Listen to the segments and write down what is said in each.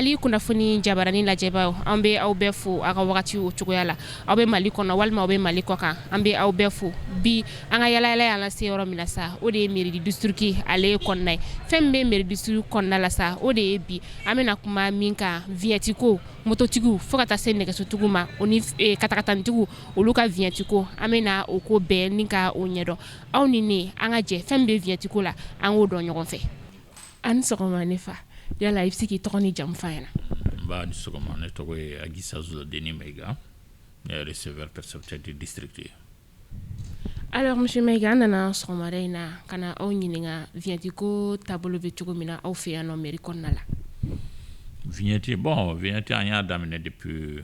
Mali kunnafoni jabarani lajɛbaaw an bɛ aw bɛɛ fo a ka wagati o cogoya la aw bɛ Mali kɔnɔ walima aw bɛ Mali kɔ kan an bɛ aw bɛɛ fo bi an ka yalayala y'an lase yɔrɔ min na sa o de ye mairie du district ale kɔnɔna ye fɛn min bɛ mairie du district kɔnɔna la sa o de ye bi an bɛna kuma min kan vignette ko mototigiw fo ka taa se nɛgɛsotigiw ma o ni katakatantigiw olu ka vignette ko an bɛna o ko bɛɛ ni ka o ɲɛdɔn aw ni ne an ka jɛ fɛn min bɛ vignette ko la an k'o dɔn ɲɔgɔn fɛ an ni sɔgɔma ne fa yala i bɛ se k'i tɔgɔ ni jamu f'a ɲɛna. Ba ni sɔgɔma ne tɔgɔ ye Agisa Zulodeni Maiga ne ye receveur percepteur du district. Alors monsieur Maiga an nana sɔgɔmada in na ka na aw ɲininka vignette ko taabolo bɛ cogo min na aw fɛ yan nɔ mairie kɔnɔna la. Vignette an y'a daminɛ depuis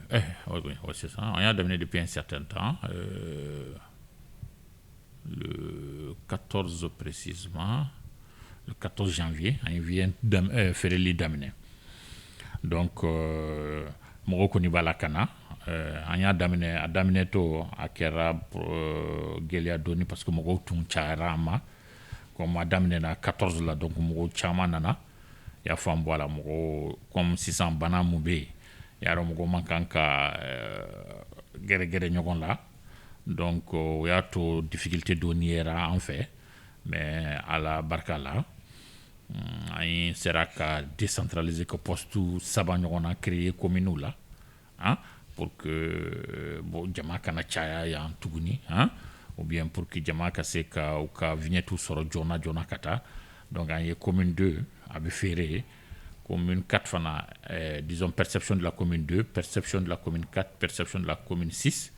c'est ça, on y'a daminɛ depuis un certain temps, le 14 précisément, le 14 janvier, on vient feereli daminɛ. Donc mɔgɔ kɔni b'a la ka na an y'a daminɛ a daminɛ to a kɛra gɛlɛya dɔɔni parce que mɔgɔw tun cayara an ma comme a daminɛna 14 la donc mɔgɔw caman nana y'a faamu bɔ a la mɔgɔ comme sisan bana mun bɛ yen y'a dɔn mɔgɔ man kan ka gɛrɛgɛrɛ ɲɔgɔn la donc o y'a to difficulté dɔɔni yera an fɛ mais ala barika la an sera ka décentraliser ka poste 3 ɲɔgɔn na créer commune la pour que jama kana caya yan tuguni ou bien pour que jama ka se ka u ka vignette sɔrɔ joona joona ka taa donc an ye commune 2 a bɛ feere commune 4 fana disons perception de la commune 2 perception de la commune 4 perception de la commune 6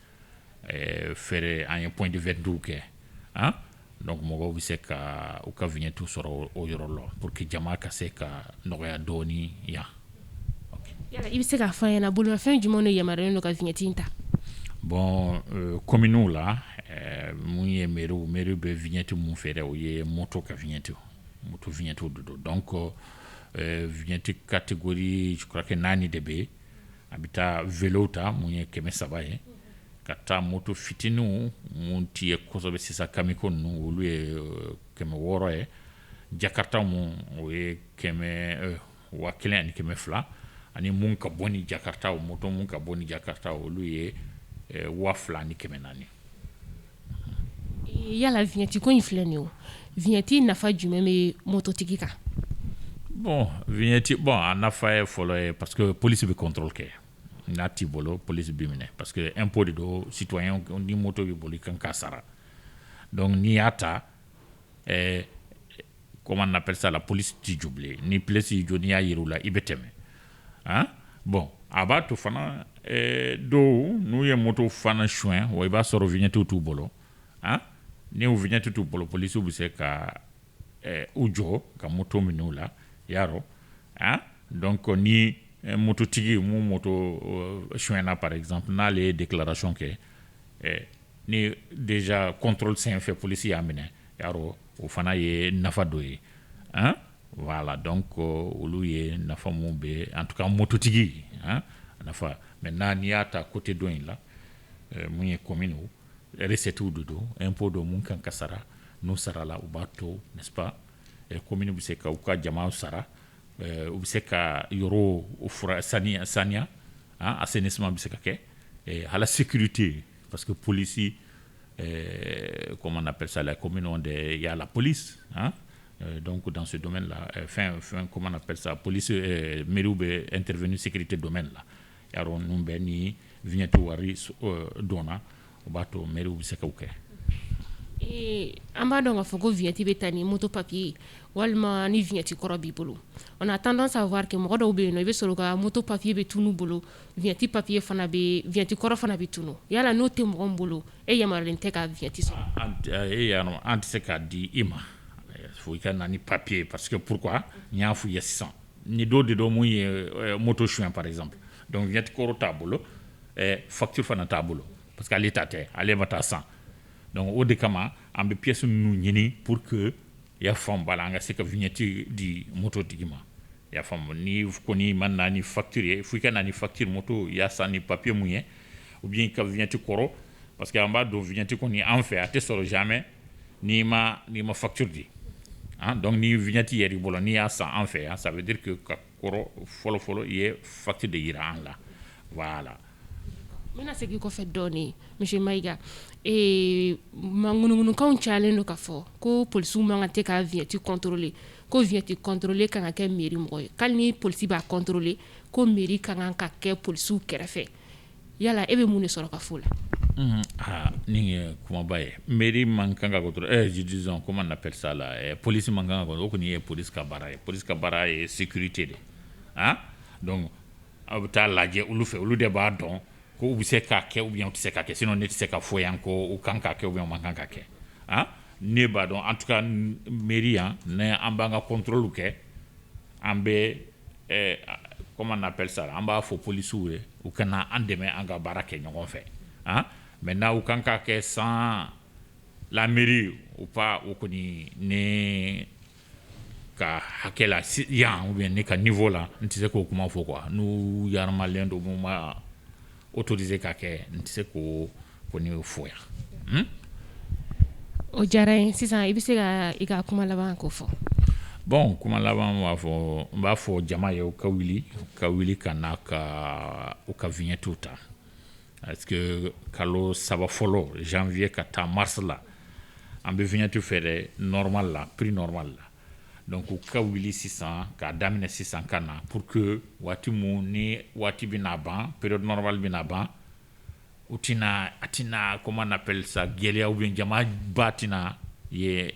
feere an ye point de 22 kɛ donc mɔgɔw bɛ se ka u ka vignette sɔrɔ o yɔrɔ la pour que jama ka se ka nɔgɔya dɔɔni yan. Yala i bɛ se k'a fɔ an ɲɛna bolimafɛn jumɛn de yamaruyalen don ka vignette in ta. Bon commune la mun ye mairie bɛ vignette mun feere o ye moto ka vignette de don donc vignette catégorie je crois que 4 de bɛ yen a bɛ taa vélo ta mun ye 300 ye ka taa moto fitininw mun ti ye kosɛbɛ sisan kamiko ninnu olu ye 600 ye jakarta mun o ye 1200 ani mun ka bɔ ni jakarta moto mun ka bɔ ni jakarta olu ye 2400. Yala vignette ko in filɛ nin ye o vignette nafa jumɛn bɛ mototigi kan. Vignette a nafa ye fɔlɔ ye parce que police bɛ contrôle kɛ n'a t'i bolo police b'i minɛ parce que impôt de don citoyen ni moto b'i bolo i kan k'a sara donc n'i y'a ta comment on appelle ça la police t'i jɔ bilen ni police y'i jɔ n'i y'a yir'u la i bɛ tɛmɛ a b'a to fana dɔw n'u ye moto fana suɲɛ wa i b'a sɔrɔ vignette t'u bolo ni o vignette t'u bolo police bɛ se ka u jɔ ka moto minɛ u la y'a dɔn donc ni mototigi mun moto suɲɛna par exemple n'ale ye déclaration kɛ ni déjà contrôle senfɛ police y'a minɛ y'a dɔn o fana ye nafa dɔ ye voilà donc olu ye nafa mun bɛ en tout cas mototigi nafa maintenant n'i y'a ta côté dɔ in la mun ye commune recette de don impôt dɔ mun kan ka sara n'u sarala u b'a to n'est-ce pas commune bɛ se ka u ka jamaw sara u bɛ se ka yɔrɔ fura saniya assainissement bɛ se ka kɛ à la sécurité parce que police comment on appelle ça la commune il y a la police donc dans ce domaine là comment on appelle ça police mairie bɛ intervenir sécurité domaine là y'a dɔn ninnu bɛɛ ni vignette wari donna o b'a to mairie bɛ se k'o kɛ. An b'a dɔn k'a fɔ ko vignette bɛ taa ni moto papier walima ni vignette kɔrɔ b'i bolo on a tendance à voir que mɔgɔ dɔw bɛ yen nɔ i bɛ sɔrɔ ka moto papier bɛ tunun bolo vignette papier fana bɛ vignette kɔrɔ fana bɛ tunun yala n'o tɛ mɔgɔ min bolo e yamaruyalen tɛ ka vignette sɔrɔ. An tɛ se k'a di i ma fo i ka na ni papier parce que pourquoi n y'a f'u ye sisan ni dɔ de don mun ye moto suɲɛ par exemple donc vignette kɔrɔ t'a bolo facture fana t'a bolo parce que ale ta tɛ ale ma taa san. Donc o de kama an bɛ pièce ninnu ɲini pour que y'a faamu bala an ka se ka vignette di moto tigi ma y'a faamu ni kɔni ma na ni facture ye fo i ka na ni facture moto yaasa ni papier mun ye ou bien i ka vignette kɔrɔ parce que an b'a dɔn vignette kɔni an fɛ a tɛ sɔrɔ jamais n'i ma facture di Hein? Donc ni vignette yɛrɛ bolo ni y'a san an fɛ yan ça veut dire que ka kɔrɔ fɔlɔ i ye facture de yira an la voilà. N bɛna segin kɔfɛ dɔɔni monsieur Mayiga ŋunuŋunukanw cayalen don k'a fɔ ko polisiw man kan tɛ ka vignette contrôler ko vignette contrôler kan ka kɛ mairie mɔgɔ ye hali ni polisi b'a contrôler ko mairie ka kan ka kɛ polisiw kɛrɛfɛ yala e bɛ mun de sɔrɔ ka fɔ la. Ni ye kumaba ye mairie man kan ka contrôler disons comment on appelle ça là police man kan ka o kɔni ye police ka baara ye police ka baara ye sécurité de hein donc a bɛ taa lajɛ olu fɛ olu de b'a dɔn ko u bɛ se k'a kɛ ou bien u tɛ se k'a kɛ sinon ne tɛ se ka fɔ yan ko u kan k'a kɛ ou bien u man kan k'a kɛ hein ne b'a dɔn en tout cas mairie yan ne an b'an ka contrôle kɛ an bɛ comment on appelle ça an b'a fɔ policiw ye u kana an dɛmɛ an ka baara kɛ ɲɔgɔn fɛ hein maintenant u kan k'a kɛ sans la mairie ou pas u kɔni ne ka hakɛ la yan ou bien ne ka niveau la n tɛ se k'o kuma fɔ quoi n'u yaramalen don mun ma autorisé k'a kɛ n tɛ se k'o kɔni fɔ yan. O diyara n ye sisan i bɛ se ka i ka kuma laban k'o fɔ. Bon kuma laban n b'a fɔ jama ye u ka wuli ka na u ka vignette ta parce que kalo saba fɔlɔ janvier ka taa mars la an bɛ vignette feere normal la prix normal la donc u ka wuli sisan k'a daminɛ sisan ka na pour que waati mun ni waati bɛna ban période normale bɛna ban a tɛna comment on appelle ça gɛlɛya ou bien jama ba tɛna ye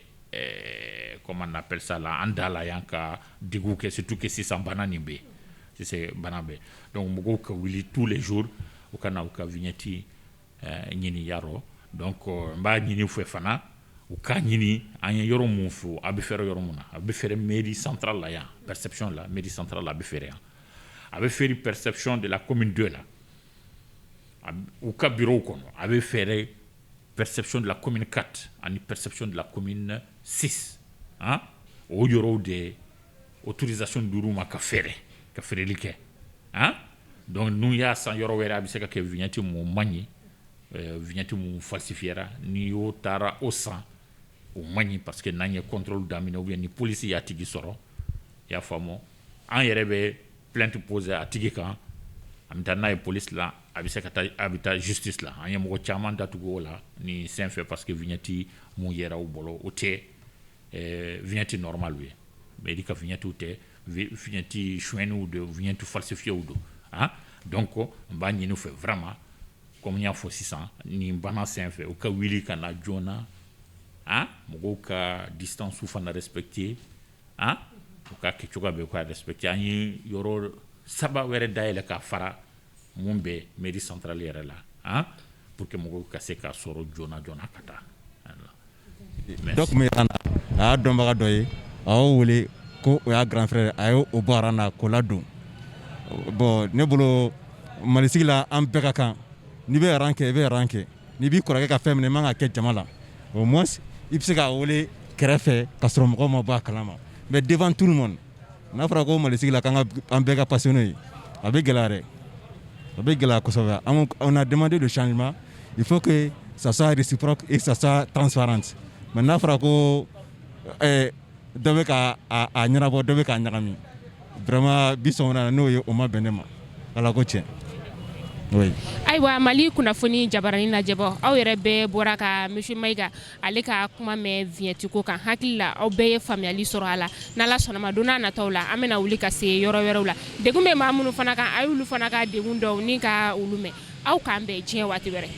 comment on appelle ça là an da la yan ka degun kɛ surtout que sisan bana nin bɛ sisan bana bɛ donc mɔgɔw ka wuli tous les jours u ka na u ka vignette ɲini yarɔ donc n b'a ɲini u fɛ fana u k'a ɲini an ye yɔrɔ mun fɔ a bɛ fɛɛrɛ yɔrɔ mun na a bɛ fɛɛrɛ mairie centrale la yan perception la mairie centrale la a bɛ fɛɛrɛ yan a bɛ fɛɛrɛ perception de la commune 2 la u ka bureau kɔnɔ a bɛ fɛɛrɛ perception de la commune 4 ani perception de la commune 6 hein o yɔrɔw de autorisation d'uru ma ka fɛɛrɛli kɛ hein donc n'u y'a san yɔrɔ wɛrɛ a bɛ se ka kɛ vignette mun man ɲi vignette mun falsifiera ni y'o taara o san o man ɲi parce que n'an ye contrôle daminɛ ou bien ni polisi y'a tigi sɔrɔ i y'a faamu an yɛrɛ bɛ plainte poser a tigi kan an bɛ taa n'a ye police la a bɛ se ka taa a bɛ taa justice la an ye mɔgɔ caman datugu o la ni sen fɛ parce que vignette mun yɛrɛ u bolo o tɛ vignette normal ye mairie ka vignette tɛ vignette chouinniw don vignette falsifiéw don hein donc n b'a ɲini u fɛ vraiment comme n y'a fɔ sisan nin bana sen fɛ u ka wuli ka na joona hein mɔgɔw ka distance fana respecter hein u ka kɛcogoya bɛ u ka respecter an ye yɔrɔ saba wɛrɛ dayɛlɛ ka fara mun bɛ mairie centrale yɛrɛ la hein pour que mɔgɔw ka se ka sɔrɔ joona joona ka taa donc mais a y'a dɔnbaga dɔ ye a y'o wele ko o y'a grand frère a y'o bɔ aran na k'o ladon bon ne bolo malisigi la an bɛɛ ka kan n'i bɛ aran kɛ i bɛ aran kɛ n'i b'i kɔrɔkɛ ka fɛn minɛ i man ka kɛ jama la au moins i bɛ se k'a wele kɛrɛfɛ ka sɔrɔ mɔgɔw ma bɔ a kalama mais devant tout le monde n'a fɔra ko malisigi la k'an bɛɛ ka passionné ye a bɛ gɛlɛya dɛ a bɛ gɛlɛya kosɛbɛ on a demandé le changement il faut que ça soit réciproque et ça soit transparent mais n'a fɔra ko dɔ bɛ k'a ɲɛnabɔ dɔ bɛ k'a ɲagami vraiment bi sɔgɔmada n'o ye o ma bɛn ne ma ala ko tiɲɛ. Ayiwa Mali kunnafoni jabaranin lajɛbɔ aw yɛrɛ bɛɛ bɔra ka monsieur Mayiga ale ka kuma mɛn vignette ko kan hakili la aw bɛɛ ye faamuyali sɔrɔ a la n'Ala sɔnna ma don n'a nataw la an bɛna wuli ka se yɔrɔ wɛrɛw la degun bɛ maa minnu fana kan a y'olu fana ka degun dɔw ni ka olu mɛn aw k'an bɛn diɲɛ waati wɛrɛ.